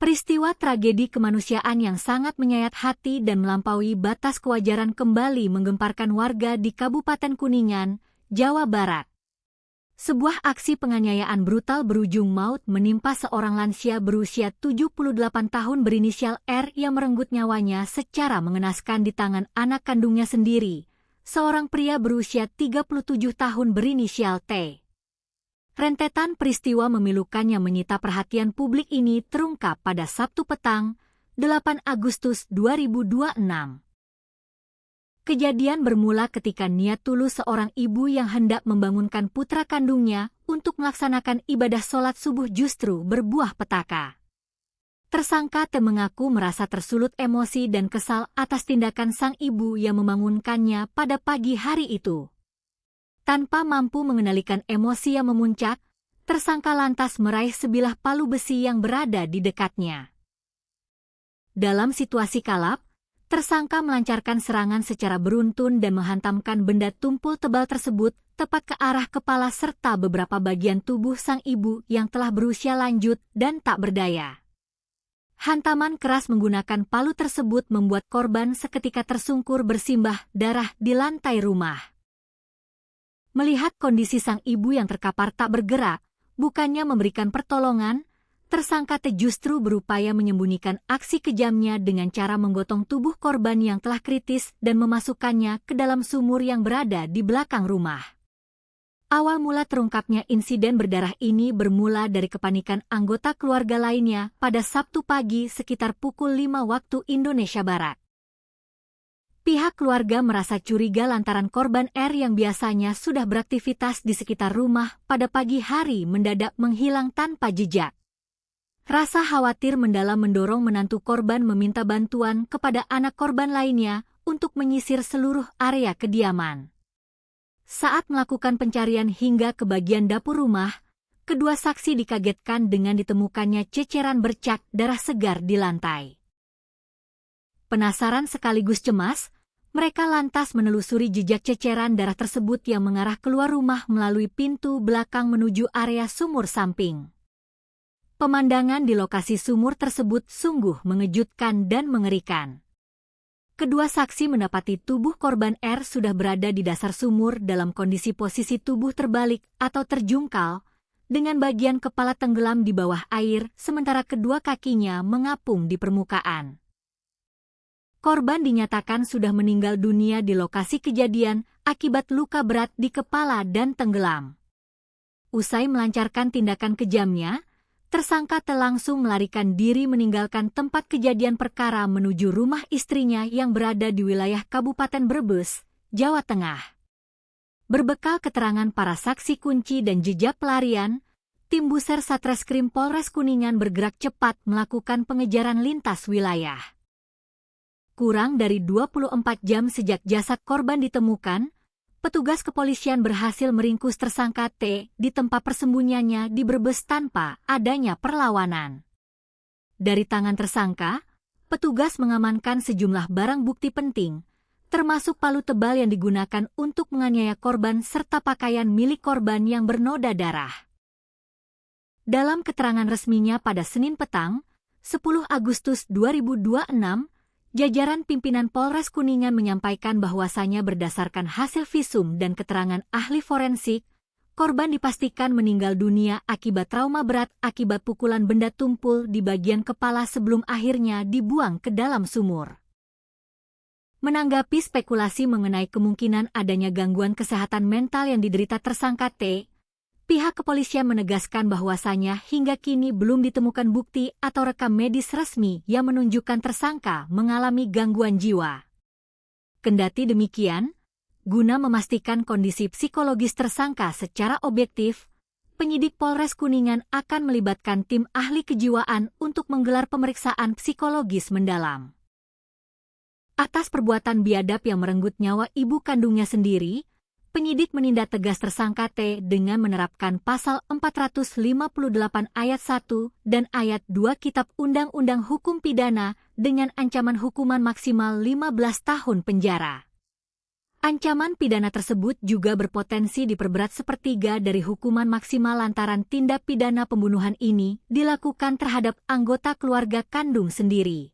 Peristiwa tragedi kemanusiaan yang sangat menyayat hati dan melampaui batas kewajaran kembali menggemparkan warga di Kabupaten Kuningan, Jawa Barat. Sebuah aksi penganiayaan brutal berujung maut menimpa seorang lansia berusia 78 tahun berinisial R yang merenggut nyawanya secara mengenaskan di tangan anak kandungnya sendiri, seorang pria berusia 37 tahun berinisial T. Rentetan peristiwa memilukan yang menyita perhatian publik ini terungkap pada Sabtu petang, 8 Agustus 2026. Kejadian bermula ketika niat tulus seorang ibu yang hendak membangunkan putra kandungnya untuk melaksanakan ibadah sholat subuh justru berbuah petaka. Tersangka T mengaku merasa tersulut emosi dan kesal atas tindakan sang ibu yang membangunkannya pada pagi hari itu. Tanpa mampu mengendalikan emosi yang memuncak, tersangka lantas meraih sebilah palu besi yang berada di dekatnya. Dalam situasi kalap, tersangka melancarkan serangan secara beruntun dan menghantamkan benda tumpul tebal tersebut tepat ke arah kepala serta beberapa bagian tubuh sang ibu yang telah berusia lanjut dan tak berdaya. Hantaman keras menggunakan palu tersebut membuat korban seketika tersungkur bersimbah darah di lantai rumah. Melihat kondisi sang ibu yang terkapar tak bergerak, bukannya memberikan pertolongan, tersangka T justru berupaya menyembunyikan aksi kejamnya dengan cara menggotong tubuh korban yang telah kritis dan memasukkannya ke dalam sumur yang berada di belakang rumah. Awal mula terungkapnya insiden berdarah ini bermula dari kepanikan anggota keluarga lainnya pada Sabtu pagi sekitar pukul 5 waktu Indonesia Barat. Pihak keluarga merasa curiga lantaran korban R yang biasanya sudah beraktivitas di sekitar rumah pada pagi hari mendadak menghilang tanpa jejak. Rasa khawatir mendalam mendorong menantu korban meminta bantuan kepada anak korban lainnya untuk menyisir seluruh area kediaman. Saat melakukan pencarian hingga ke bagian dapur rumah, kedua saksi dikagetkan dengan ditemukannya ceceran bercak darah segar di lantai. Penasaran sekaligus cemas, mereka lantas menelusuri jejak ceceran darah tersebut yang mengarah keluar rumah melalui pintu belakang menuju area sumur samping. Pemandangan di lokasi sumur tersebut sungguh mengejutkan dan mengerikan. Kedua saksi mendapati tubuh korban R sudah berada di dasar sumur dalam kondisi posisi tubuh terbalik atau terjungkal, dengan bagian kepala tenggelam di bawah air sementara kedua kakinya mengapung di permukaan. Korban dinyatakan sudah meninggal dunia di lokasi kejadian akibat luka berat di kepala dan tenggelam. Usai melancarkan tindakan kejamnya, tersangka T langsung melarikan diri meninggalkan tempat kejadian perkara menuju rumah istrinya yang berada di wilayah Kabupaten Brebes, Jawa Tengah. Berbekal keterangan para saksi kunci dan jejak pelarian, tim Buser Satreskrim Polres Kuningan bergerak cepat melakukan pengejaran lintas wilayah. Kurang dari 24 jam sejak jasad korban ditemukan, petugas kepolisian berhasil meringkus tersangka T di tempat persembunyiannya di Brebes tanpa adanya perlawanan. Dari tangan tersangka, petugas mengamankan sejumlah barang bukti penting, termasuk palu tebal yang digunakan untuk menganiaya korban serta pakaian milik korban yang bernoda darah. Dalam keterangan resminya pada Senin petang, 10 Agustus 2026, jajaran pimpinan Polres Kuningan menyampaikan bahwasanya berdasarkan hasil visum dan keterangan ahli forensik, korban dipastikan meninggal dunia akibat trauma berat akibat pukulan benda tumpul di bagian kepala sebelum akhirnya dibuang ke dalam sumur. Menanggapi spekulasi mengenai kemungkinan adanya gangguan kesehatan mental yang diderita tersangka T, pihak kepolisian menegaskan bahwasanya hingga kini belum ditemukan bukti atau rekam medis resmi yang menunjukkan tersangka mengalami gangguan jiwa. Kendati demikian, guna memastikan kondisi psikologis tersangka secara objektif, penyidik Polres Kuningan akan melibatkan tim ahli kejiwaan untuk menggelar pemeriksaan psikologis mendalam. Atas perbuatan biadab yang merenggut nyawa ibu kandungnya sendiri, penyidik menindak tegas tersangka T dengan menerapkan pasal 458 ayat 1 dan ayat 2 Kitab Undang-Undang Hukum Pidana dengan ancaman hukuman maksimal 15 tahun penjara. Ancaman pidana tersebut juga berpotensi diperberat sepertiga dari hukuman maksimal lantaran tindak pidana pembunuhan ini dilakukan terhadap anggota keluarga kandung sendiri.